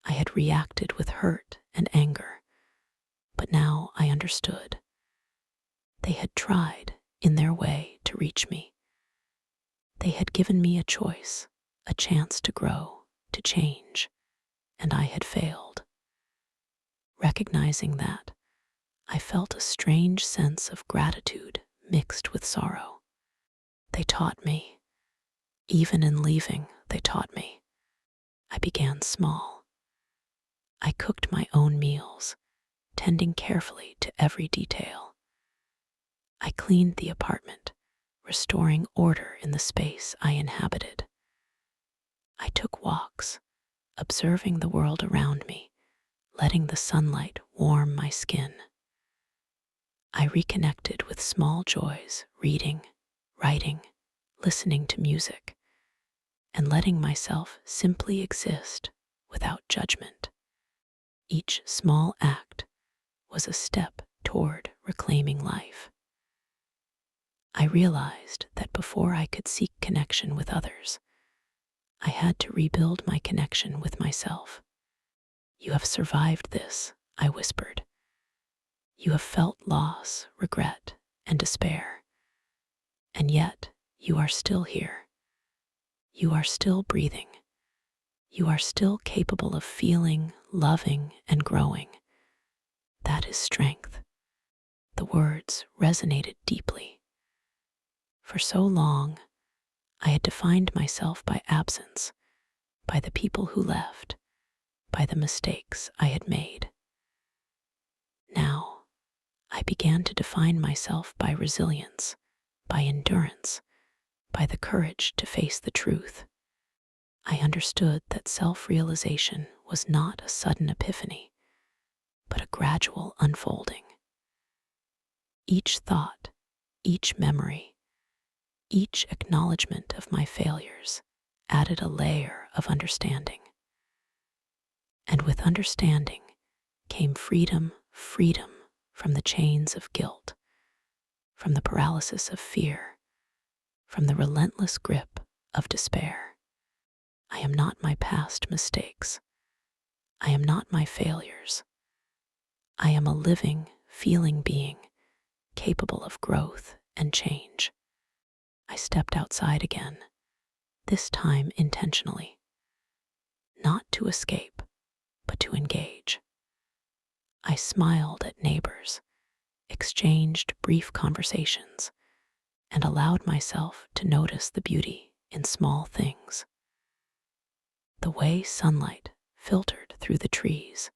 I had reacted with hurt and anger, but now I understood. They had tried, in their way, to reach me. They had given me a choice, a chance to grow, to change, and I had failed. Recognizing that, I felt a strange sense of gratitude mixed with sorrow. They taught me. Even in leaving, they taught me. I began small. I cooked my own meals, tending carefully to every detail. I cleaned the apartment, restoring order in the space I inhabited. I took walks, observing the world around me, letting the sunlight warm my skin. I reconnected with small joys, reading, writing, listening to music, and letting myself simply exist without judgment. Each small act was a step toward reclaiming life. I realized that before I could seek connection with others, I had to rebuild my connection with myself. "You have survived this," I whispered. "You have felt loss, regret, and despair. And yet, you are still here. You are still breathing. You are still capable of feeling, loving, and growing. That is strength." The words resonated deeply. For so long, I had defined myself by absence, by the people who left, by the mistakes I had made. Now, I began to define myself by resilience, by endurance, by the courage to face the truth. I understood that self-realization was not a sudden epiphany, but a gradual unfolding. Each thought, each memory, each acknowledgement of my failures added a layer of understanding. And with understanding came freedom from the chains of guilt, from the paralysis of fear, from the relentless grip of despair. I am not my past mistakes. I am not my failures. I am a living, feeling being, capable of growth and change. I stepped outside again, this time intentionally, not to escape, but to engage. I smiled at neighbors, exchanged brief conversations, and allowed myself to notice the beauty in small things. The way sunlight filtered through the trees,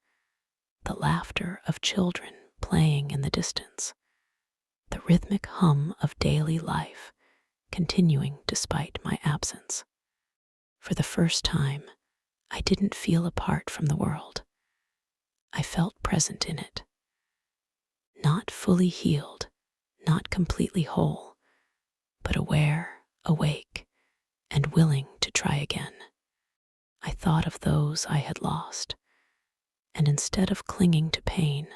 the laughter of children playing in the distance, the rhythmic hum of daily life continuing despite my absence. For the first time, I didn't feel apart from the world. I felt present in it. Not fully healed, not completely whole, but aware, awake, and willing to try again. I thought of those I had lost, and instead of clinging to pain,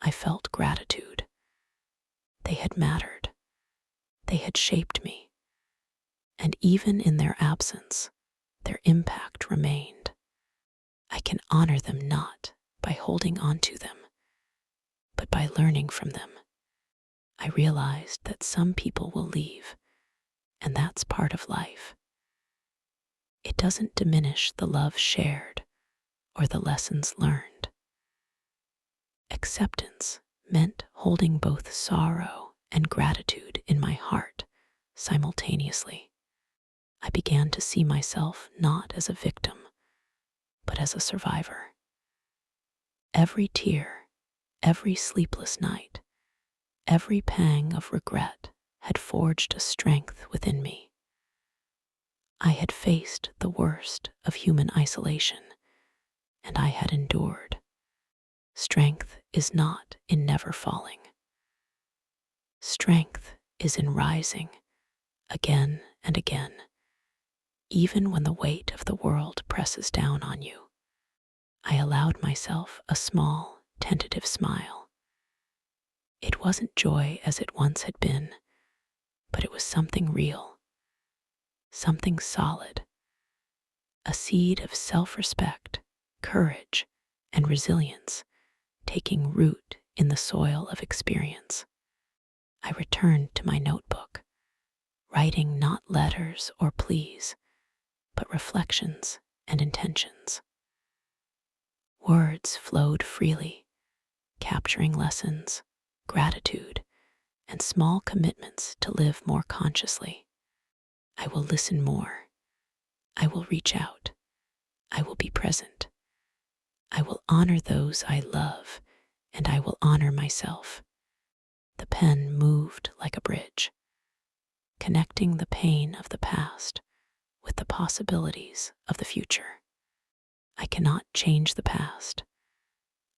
I felt gratitude. They had mattered. They had shaped me. And even in their absence, their impact remained. I can honor them not by holding on to them, but by learning from them. I realized that some people will leave, and that's part of life. It doesn't diminish the love shared or the lessons learned. Acceptance meant holding both sorrow and gratitude in my heart simultaneously. I began to see myself not as a victim, but as a survivor. Every tear, every sleepless night, every pang of regret had forged a strength within me. I had faced the worst of human isolation, and I had endured. Strength is not in never falling. Strength is in rising again and again, even when the weight of the world presses down on you. I allowed myself a small, tentative smile. It wasn't joy as it once had been, but it was something real, something solid, a seed of self-respect, courage, and resilience taking root in the soil of experience. I returned to my notebook, writing not letters or pleas, but reflections and intentions. Words flowed freely, capturing lessons, gratitude, and small commitments to live more consciously. I will listen more. I will reach out. I will be present. I will honor those I love, and I will honor myself. The pen moved like a bridge, connecting the pain of the past with the possibilities of the future. I cannot change the past.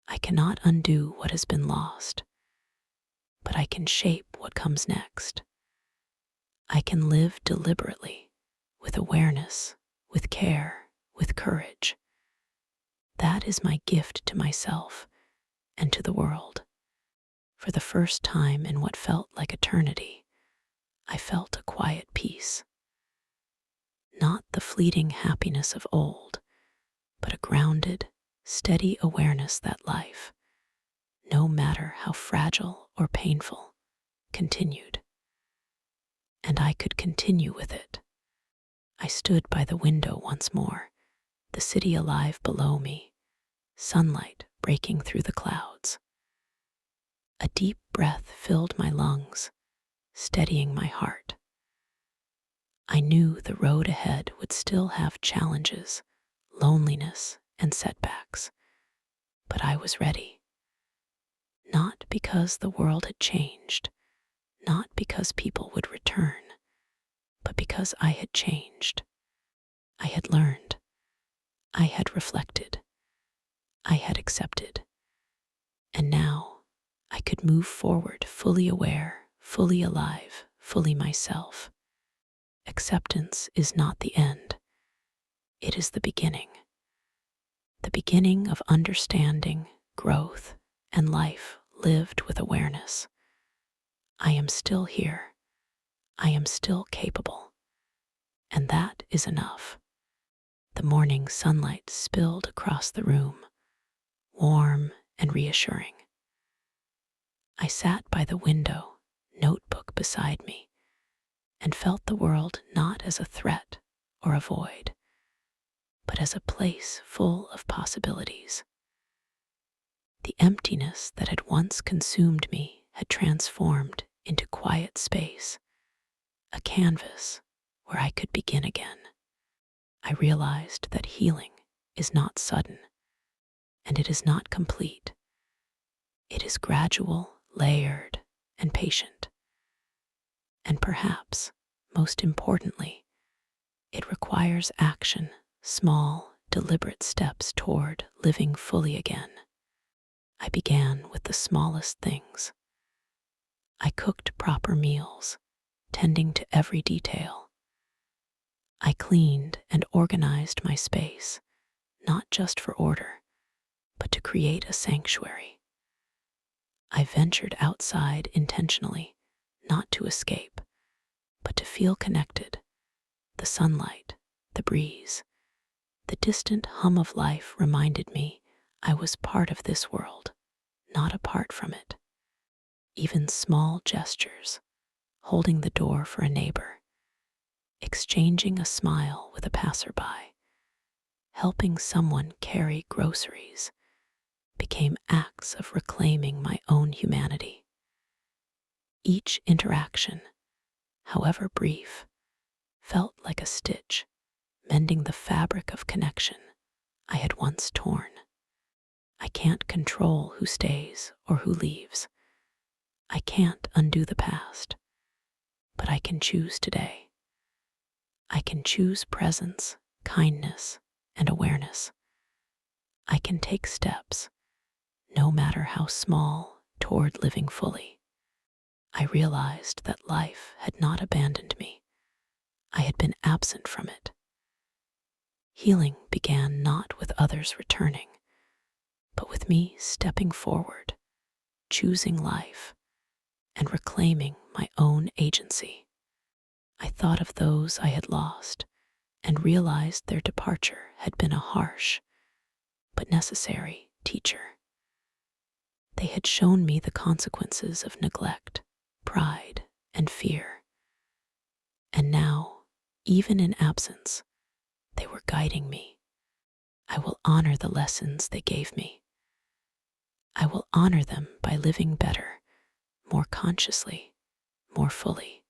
I cannot undo what has been lost, but I can shape what comes next. I can live deliberately, with awareness, with care, with courage. That is my gift to myself and to the world. For the first time in what felt like eternity, I felt a quiet peace. not the fleeting happiness of old, but a grounded, steady awareness that life, no matter how fragile or painful, continued. And I could continue with it. I stood by the window once more, the city alive below me, sunlight breaking through the clouds. A deep breath filled my lungs, steadying my heart. I knew the road ahead would still have challenges, loneliness, and setbacks, but I was ready. Not because the world had changed, not because people would return, but because I had changed. I had learned. I had reflected. I had accepted. And now I could move forward fully aware, fully alive, fully myself. Acceptance is not the end. It is the beginning of understanding, growth, and life lived with awareness. I am still here. I am still capable. And that is enough. The morning sunlight spilled across the room, warm and reassuring. I sat by the window, notebook beside me, and felt the world not as a threat or a void, but as a place full of possibilities. The emptiness that had once consumed me had transformed into quiet space, a canvas where I could begin again. I realized that healing is not sudden, and it is not complete. It is gradual, layered, and patient. And perhaps, most importantly, it requires action, small, deliberate steps toward living fully again. I began with the smallest things. I cooked proper meals, tending to every detail. I cleaned and organized my space, not just for order, but to create a sanctuary. I ventured outside intentionally, not to escape, but to feel connected. The sunlight, the breeze, the distant hum of life reminded me I was part of this world, not apart from it. Even small gestures, holding the door for a neighbor, exchanging a smile with a passerby, helping someone carry groceries, became acts of reclaiming my own humanity. Each interaction, however brief, felt like a stitch, mending the fabric of connection I had once torn. I can't control who stays or who leaves. I can't undo the past, but I can choose today. I can choose presence, kindness, and awareness. I can take steps, no matter how small, toward living fully. I realized that life had not abandoned me. I had been absent from it. Healing began not with others returning, but with me stepping forward, choosing life, and reclaiming my own agency. I thought of those I had lost and realized their departure had been a harsh but necessary teacher. They had shown me the consequences of neglect, pride, and fear. And now, even in absence, they were guiding me. I will honor the lessons they gave me. I will honor them by living better, more consciously, more fully.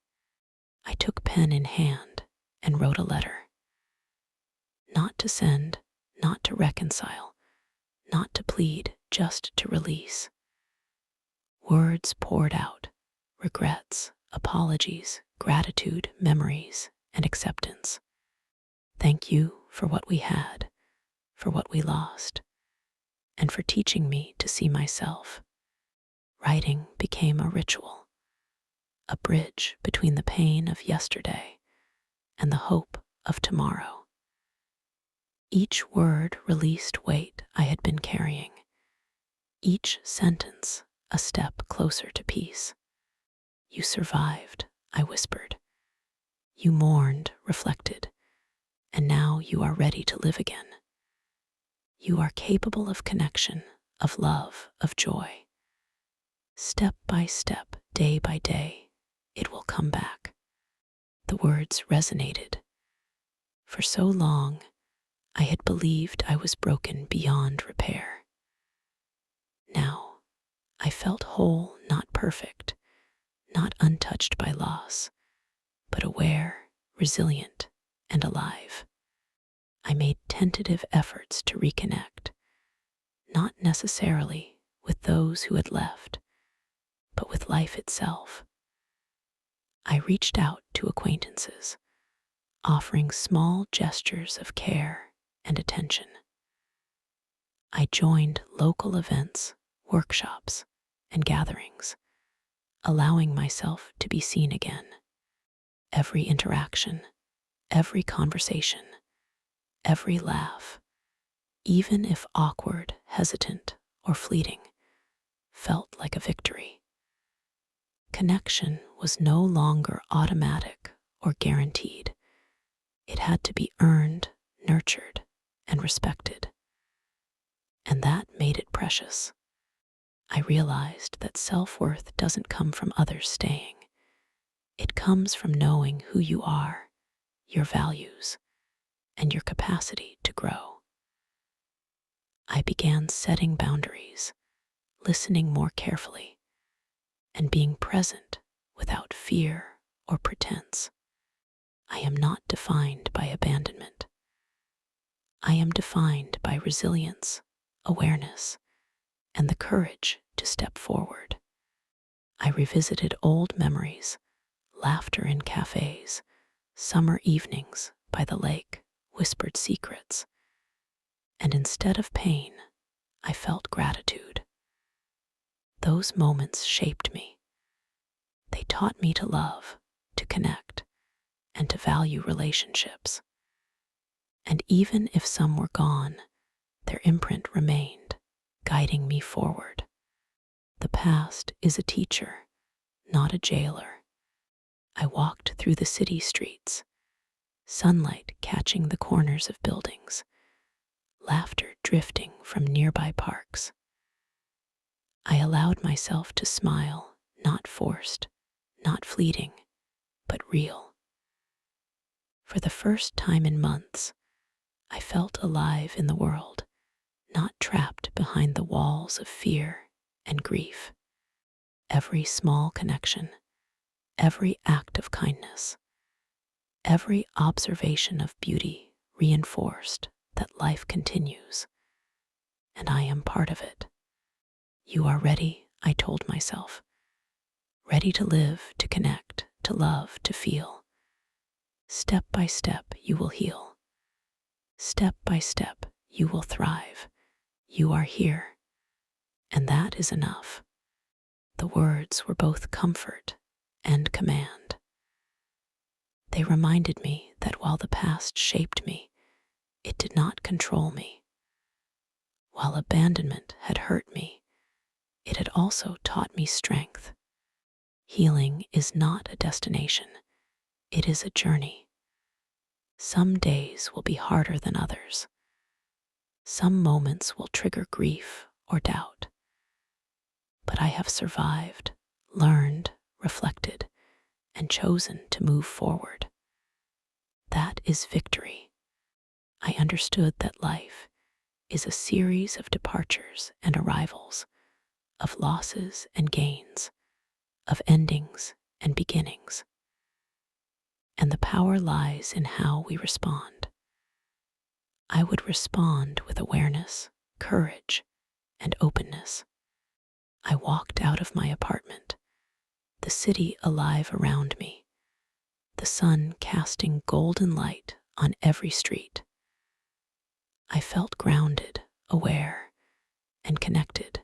I took pen in hand and wrote a letter. Not to send, not to reconcile, not to plead, just to release. Words poured out, regrets, apologies, gratitude, memories, and acceptance. Thank you for what we had, for what we lost, and for teaching me to see myself. Writing became a ritual, a bridge between the pain of yesterday and the hope of tomorrow. Each word released weight I had been carrying, each sentence a step closer to peace. You survived, I whispered. You mourned, reflected. you are ready to live again. You are capable of connection, of love, of joy. Step by step, day by day, it will come back. The words resonated. For so long, I had believed I was broken beyond repair. Now, I felt whole, not perfect, not untouched by loss, but aware, resilient, and alive. I made tentative efforts to reconnect, not necessarily with those who had left, but with life itself. I reached out to acquaintances, offering small gestures of care and attention. I joined local events, workshops, and gatherings, allowing myself to be seen again. Every interaction, every conversation, every laugh, even if awkward, hesitant, or fleeting, felt like a victory. Connection was no longer automatic or guaranteed. It had to be earned, nurtured, and respected. And that made it precious. I realized that self-worth doesn't come from others staying. It comes from knowing who you are, your values, and your capacity to grow. I began setting boundaries, listening more carefully, and being present without fear or pretense. I am not defined by abandonment. I am defined by resilience, awareness, and the courage to step forward. I revisited old memories, laughter in cafes, summer evenings by the lake, whispered secrets, and instead of pain, I felt gratitude. Those moments shaped me. They taught me to love, to connect, and to value relationships. And even if some were gone, their imprint remained, guiding me forward. The past is a teacher, not a jailer. I walked through the city streets, sunlight catching the corners of buildings, laughter drifting from nearby parks. I allowed myself to smile, not forced, not fleeting, but real. For the first time in months, I felt alive in the world, not trapped behind the walls of fear and grief. Every small connection, every act of kindness, every observation of beauty reinforced that life continues, and I am part of it. You are ready, I told myself. Ready to live, to connect, to love, to feel. Step by step, you will heal. Step by step, you will thrive. You are here, and that is enough. The words were both comfort and command. They reminded me that while the past shaped me, it did not control me. While abandonment had hurt me, it had also taught me strength. Healing is not a destination, it is a journey. Some days will be harder than others. Some moments will trigger grief or doubt. But I have survived, learned, reflected, and chosen to move forward. That is victory. I understood that life is a series of departures and arrivals, of losses and gains, of endings and beginnings. And the power lies in how we respond. I would respond with awareness, courage, and openness. I walked out of my apartment, the city alive around me, the sun casting golden light on every street. I felt grounded, aware, and connected,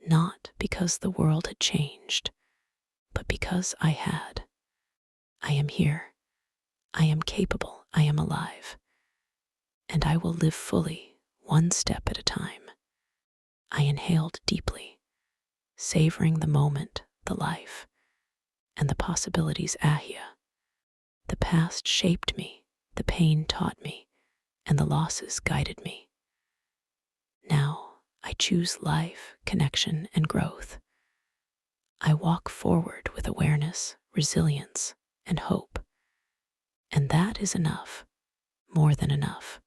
not because the world had changed, but because I had. I am here. I am capable. I am alive. And I will live fully, one step at a time. I inhaled deeply, savoring the moment, the life, and the possibilities ahead. The past shaped me, The pain taught me, and the losses guided me. Now I choose life, connection, and growth. I walk forward with awareness, resilience, and hope. And that is enough, more than enough.